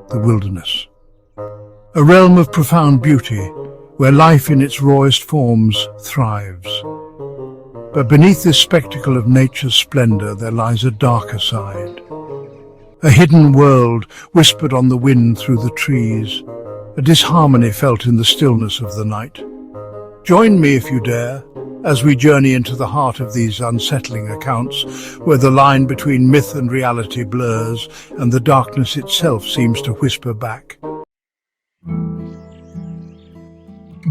The wilderness. A realm of profound beauty, where life in its rawest forms thrives. But beneath this spectacle of nature's splendor there lies a darker side. A hidden world whispered on the wind through the trees, a disharmony felt in the stillness of the night. Join me if you dare, as we journey into the heart of these unsettling accounts, where the line between myth and reality blurs, and the darkness itself seems to whisper back.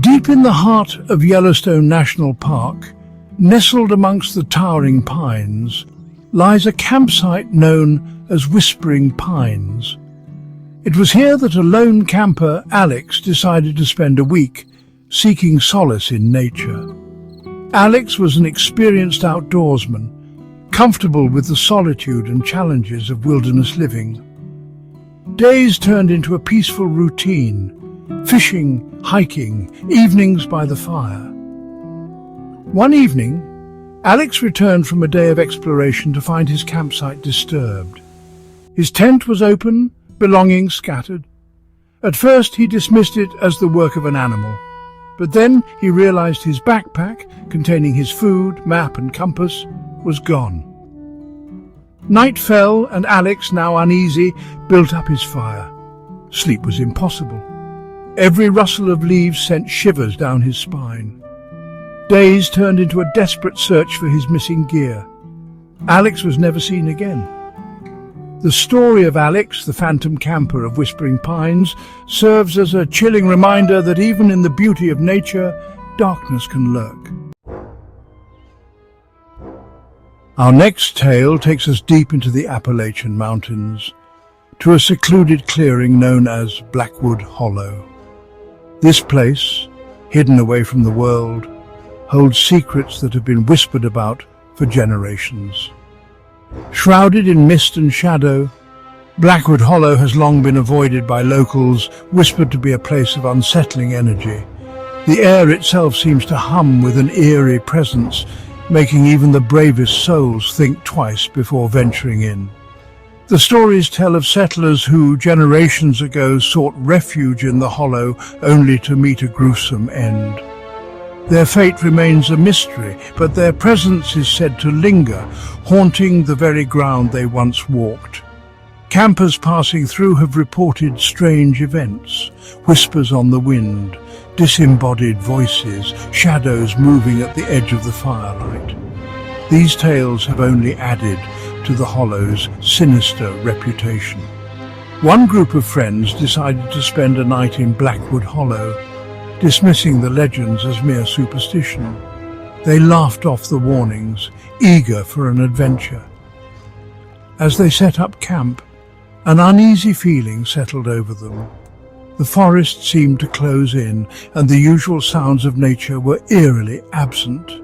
Deep in the heart of Yellowstone National Park, nestled amongst the towering pines, lies a campsite known as Whispering Pines. It was here that a lone camper, Alex, decided to spend a week, seeking solace in nature. Alex was an experienced outdoorsman, comfortable with the solitude and challenges of wilderness living. Days turned into a peaceful routine, fishing, hiking, evenings by the fire. One evening, Alex returned from a day of exploration to find his campsite disturbed. His tent was open, belongings scattered. At first he dismissed it as the work of an animal, but then he realized his backpack, containing his food, map and compass, was gone. Night fell and Alex, now uneasy, built up his fire. Sleep was impossible. Every rustle of leaves sent shivers down his spine. Days turned into a desperate search for his missing gear. Alex was never seen again. The story of Alex, the phantom camper of Whispering Pines, serves as a chilling reminder that even in the beauty of nature, darkness can lurk. Our next tale takes us deep into the Appalachian Mountains, to a secluded clearing known as Blackwood Hollow. This place, hidden away from the world, holds secrets that have been whispered about for generations. Shrouded in mist and shadow, Blackwood Hollow has long been avoided by locals, whispered to be a place of unsettling energy. The air itself seems to hum with an eerie presence, making even the bravest souls think twice before venturing in. The stories tell of settlers who, generations ago, sought refuge in the hollow only to meet a gruesome end. Their fate remains a mystery, but their presence is said to linger, haunting the very ground they once walked. Campers passing through have reported strange events, whispers on the wind, disembodied voices, shadows moving at the edge of the firelight. These tales have only added to the hollow's sinister reputation. One group of friends decided to spend a night in Blackwood Hollow, dismissing the legends as mere superstition. They laughed off the warnings, eager for an adventure. As they set up camp, an uneasy feeling settled over them. The forest seemed to close in, and the usual sounds of nature were eerily absent.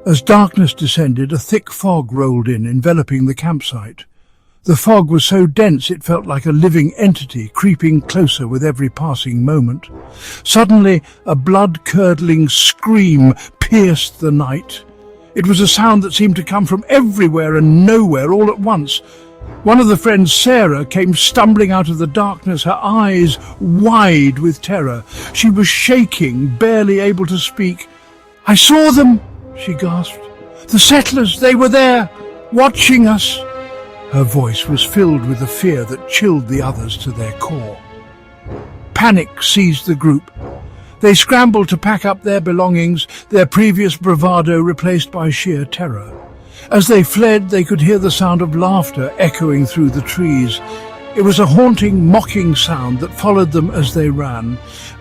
As darkness descended, a thick fog rolled in, enveloping the campsite. The fog was so dense it felt like a living entity creeping closer with every passing moment. Suddenly, a blood-curdling scream pierced the night. It was a sound that seemed to come from everywhere and nowhere all at once. One of the friends, Sarah, came stumbling out of the darkness, her eyes wide with terror. She was shaking, barely able to speak. "I saw them," she gasped. "The settlers, they were there, watching us." Her voice was filled with a fear that chilled the others to their core. Panic seized the group. They scrambled to pack up their belongings, their previous bravado replaced by sheer terror. As they fled, they could hear the sound of laughter echoing through the trees. It was a haunting, mocking sound that followed them as they ran.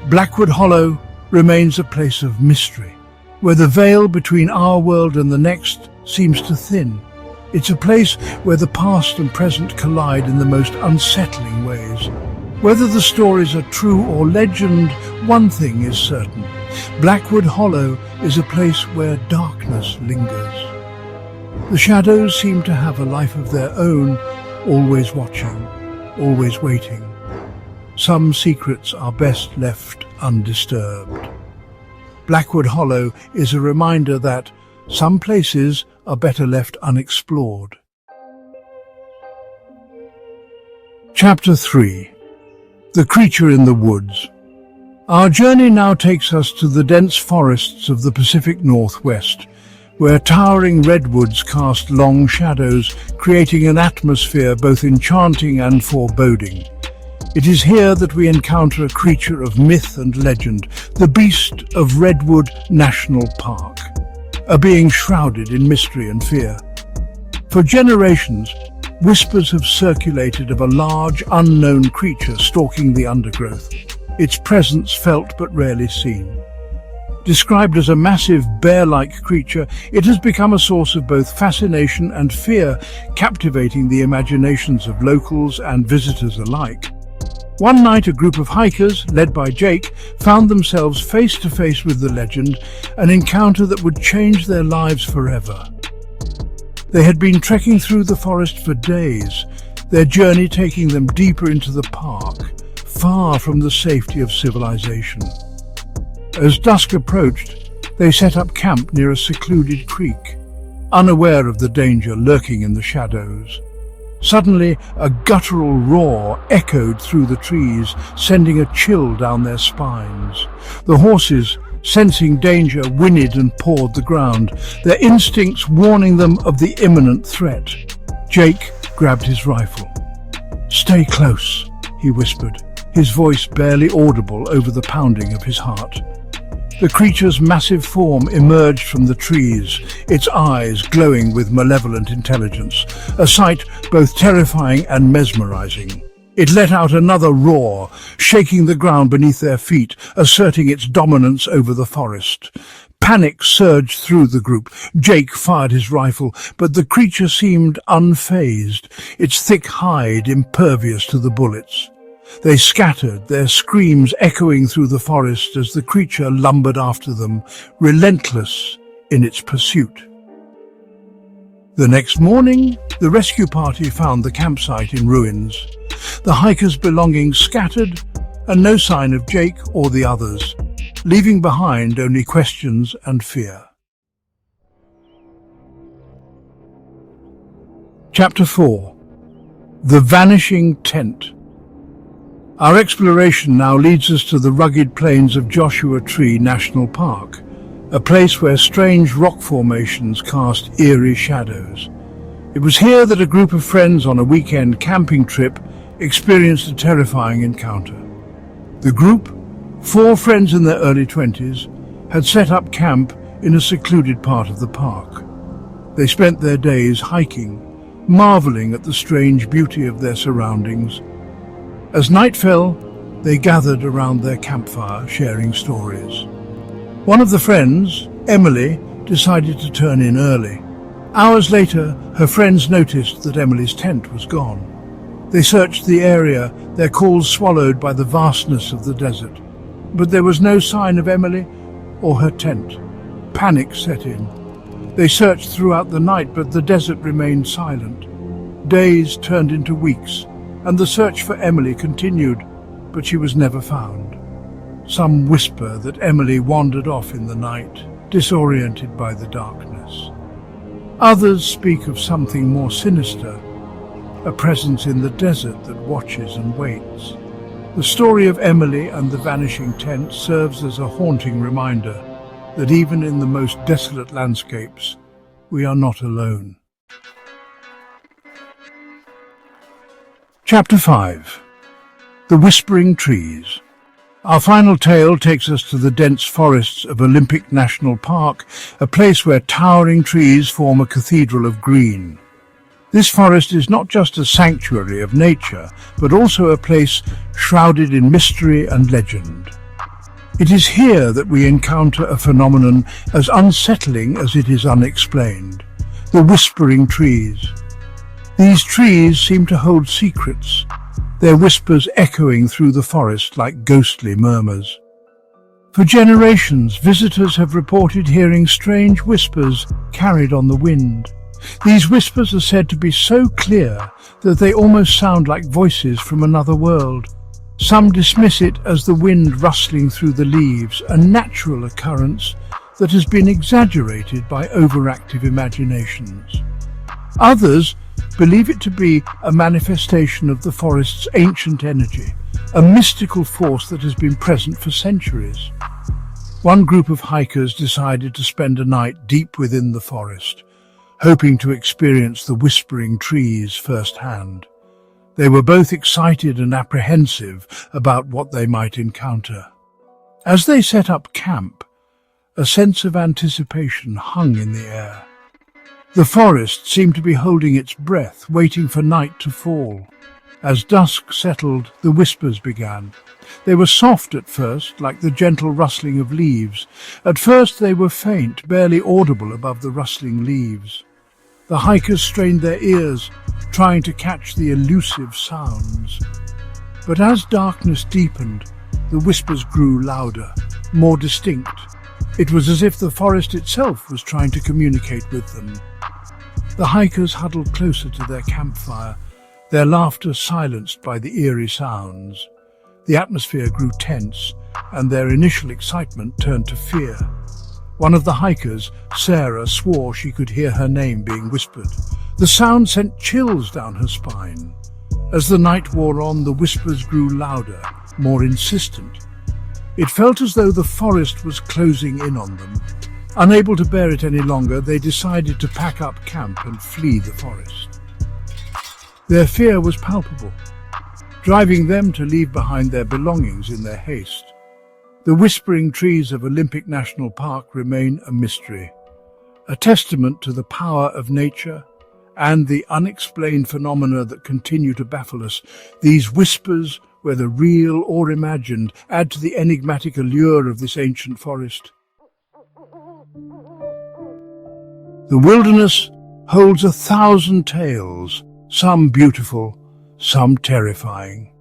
Blackwood Hollow remains a place of mystery, where the veil between our world and the next seems to thin. It's a place where the past and present collide in the most unsettling ways. Whether the stories are true or legend, one thing is certain. Blackwood Hollow is a place where darkness lingers. The shadows seem to have a life of their own, always watching, always waiting. Some secrets are best left undisturbed. Blackwood Hollow is a reminder that, Some places are better left unexplored. Chapter 3. The Creature in the Woods. Our journey now takes us to the dense forests of the Pacific Northwest, where towering redwoods cast long shadows, creating an atmosphere both enchanting and foreboding. It is here that we encounter a creature of myth and legend, the beast of Redwood National Park, a being shrouded in mystery and fear. For generations, whispers have circulated of a large, unknown creature stalking the undergrowth, its presence felt but rarely seen. Described as a massive bear-like creature, it has become a source of both fascination and fear, captivating the imaginations of locals and visitors alike. One night, a group of hikers, led by Jake, found themselves face to face with the legend, an encounter that would change their lives forever. They had been trekking through the forest for days, their journey taking them deeper into the park, far from the safety of civilization. As dusk approached, they set up camp near a secluded creek, unaware of the danger lurking in the shadows. Suddenly, a guttural roar echoed through the trees, sending a chill down their spines. The horses, sensing danger, whinnied and pawed the ground, their instincts warning them of the imminent threat. Jake grabbed his rifle. "Stay close," he whispered, his voice barely audible over the pounding of his heart. The creature's massive form emerged from the trees, its eyes glowing with malevolent intelligence, a sight both terrifying and mesmerizing. It let out another roar, shaking the ground beneath their feet, asserting its dominance over the forest. Panic surged through the group. Jake fired his rifle, but the creature seemed unfazed, its thick hide impervious to the bullets. They scattered, their screams echoing through the forest as the creature lumbered after them, relentless in its pursuit. The next morning, the rescue party found the campsite in ruins, the hikers' belongings scattered, and no sign of Jake or the others, leaving behind only questions and fear. Chapter 4. The Vanishing Tent. Our exploration now leads us to the rugged plains of Joshua Tree National Park, a place where strange rock formations cast eerie shadows. It was here that a group of friends on a weekend camping trip experienced a terrifying encounter. The group, 4 friends in their early 20s, had set up camp in a secluded part of the park. They spent their days hiking, marveling at the strange beauty of their surroundings. As night fell, they gathered around their campfire, sharing stories. One of the friends, Emily, decided to turn in early. Hours later, her friends noticed that Emily's tent was gone. They searched the area, their calls swallowed by the vastness of the desert. But there was no sign of Emily or her tent. Panic set in. They searched throughout the night, but the desert remained silent. Days turned into weeks, and the search for Emily continued, but she was never found. Some whisper that Emily wandered off in the night, disoriented by the darkness. Others speak of something more sinister, a presence in the desert that watches and waits. The story of Emily and the vanishing tent serves as a haunting reminder that even in the most desolate landscapes, we are not alone. Chapter 5. The Whispering Trees. Our final tale takes us to the dense forests of Olympic National Park, a place where towering trees form a cathedral of green. This forest is not just a sanctuary of nature, but also a place shrouded in mystery and legend. It is here that we encounter a phenomenon as unsettling as it is unexplained: the whispering trees. These trees seem to hold secrets, their whispers echoing through the forest like ghostly murmurs. For generations, visitors have reported hearing strange whispers carried on the wind. These whispers are said to be so clear that they almost sound like voices from another world. Some dismiss it as the wind rustling through the leaves, a natural occurrence, that has been exaggerated by overactive imaginations. Others believe it to be a manifestation of the forest's ancient energy, a mystical force that has been present for centuries. One group of hikers decided to spend a night deep within the forest, hoping to experience the whispering trees firsthand. They were both excited and apprehensive about what they might encounter. As they set up camp, a sense of anticipation hung in the air. The forest seemed to be holding its breath, waiting for night to fall. As dusk settled, the whispers began. They were soft at first, like the gentle rustling of leaves. At first they were faint, barely audible above the rustling leaves. The hikers strained their ears, trying to catch the elusive sounds. But as darkness deepened, the whispers grew louder, more distinct. It was as if the forest itself was trying to communicate with them. The hikers huddled closer to their campfire, their laughter silenced by the eerie sounds. The atmosphere grew tense, and their initial excitement turned to fear. One of the hikers, Sarah, swore she could hear her name being whispered. The sound sent chills down her spine. As the night wore on, the whispers grew louder, more insistent. It felt as though the forest was closing in on them. Unable to bear it any longer, they decided to pack up camp and flee the forest. Their fear was palpable, driving them to leave behind their belongings in their haste. The whispering trees of Olympic National Park remain a mystery, a testament to the power of nature and the unexplained phenomena that continue to baffle us. These whispers, whether real or imagined, add to the enigmatic allure of this ancient forest. The wilderness holds 1,000 tales, some beautiful, some terrifying.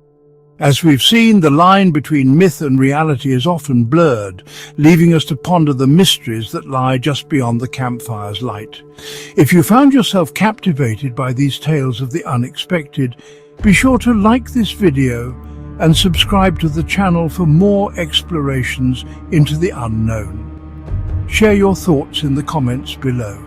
As we've seen, the line between myth and reality is often blurred, leaving us to ponder the mysteries that lie just beyond the campfire's light. If you found yourself captivated by these tales of the unexpected, be sure to like this video and subscribe to the channel for more explorations into the unknown. Share your thoughts in the comments below.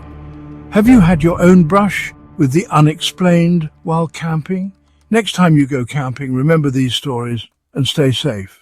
Have you had your own brush with the unexplained while camping? Next time you go camping, remember these stories and stay safe.